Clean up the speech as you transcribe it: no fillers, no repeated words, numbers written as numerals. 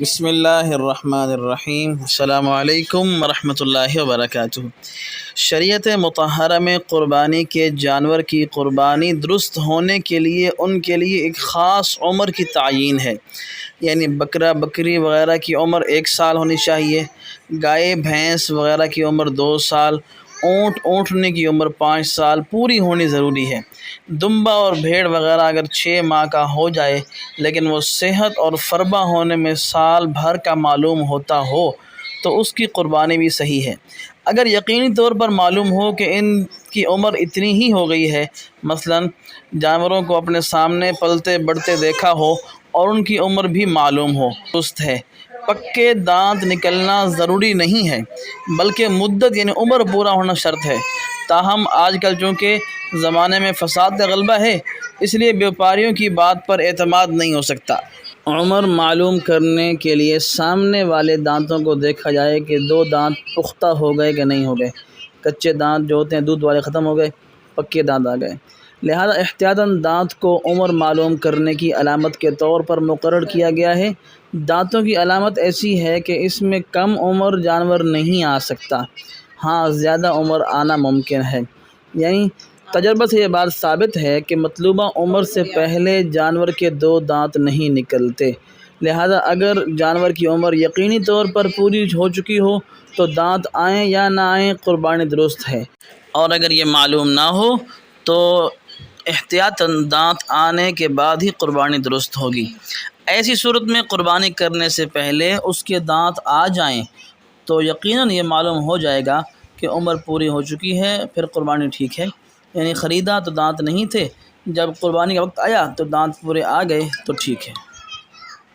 بسم اللہ الرحمن الرحیم، السلام علیکم ورحمۃ اللہ وبرکاتہ۔ شریعت مطہرہ میں قربانی کے جانور کی قربانی درست ہونے کے لیے ان کے لیے ایک خاص عمر کی تعیین ہے، یعنی بکرا بکری وغیرہ کی عمر 1 سال ہونی چاہیے، گائے بھینس وغیرہ کی عمر 2 سال، اونٹ اونٹنے کی عمر 5 سال پوری ہونی ضروری ہے۔ دمبا اور بھیڑ وغیرہ اگر 6 ماہ کا ہو جائے لیکن وہ صحت اور فربہ ہونے میں سال بھر کا معلوم ہوتا ہو تو اس کی قربانی بھی صحیح ہے۔ اگر یقینی طور پر معلوم ہو کہ ان کی عمر اتنی ہی ہو گئی ہے، مثلا جانوروں کو اپنے سامنے پلتے بڑھتے دیکھا ہو اور ان کی عمر بھی معلوم ہو، درست ہے۔ پکے دانت نکلنا ضروری نہیں ہے بلکہ مدت یعنی عمر پورا ہونا شرط ہے۔ تاہم آج کل چونکہ زمانے میں فساد کا غلبہ ہے، اس لیے بیوپاریوں کی بات پر اعتماد نہیں ہو سکتا۔ عمر معلوم کرنے کے لیے سامنے والے دانتوں کو دیکھا جائے کہ 2 دانت پختہ ہو گئے کہ نہیں ہو گئے، کچے دانت جو ہوتے ہیں دودھ والے ختم ہو گئے، پکے دانت آ گئے۔ لہذا احتیاطاً دانت کو عمر معلوم کرنے کی علامت کے طور پر مقرر کیا گیا ہے۔ دانتوں کی علامت ایسی ہے کہ اس میں کم عمر جانور نہیں آ سکتا، ہاں زیادہ عمر آنا ممکن ہے، یعنی تجربہ سے یہ بات ثابت ہے کہ مطلوبہ عمر سے پہلے جانور کے 2 دانت نہیں نکلتے۔ لہذا اگر جانور کی عمر یقینی طور پر پوری ہو چکی ہو تو دانت آئیں یا نہ آئیں قربانی درست ہے، اور اگر یہ معلوم نہ ہو تو احتیاطاً دانت آنے کے بعد ہی قربانی درست ہوگی۔ ایسی صورت میں قربانی کرنے سے پہلے اس کے دانت آ جائیں تو یقیناً یہ معلوم ہو جائے گا کہ عمر پوری ہو چکی ہے، پھر قربانی ٹھیک ہے۔ یعنی خریدا تو دانت نہیں تھے، جب قربانی کا وقت آیا تو دانت پورے آ گئے تو ٹھیک ہے۔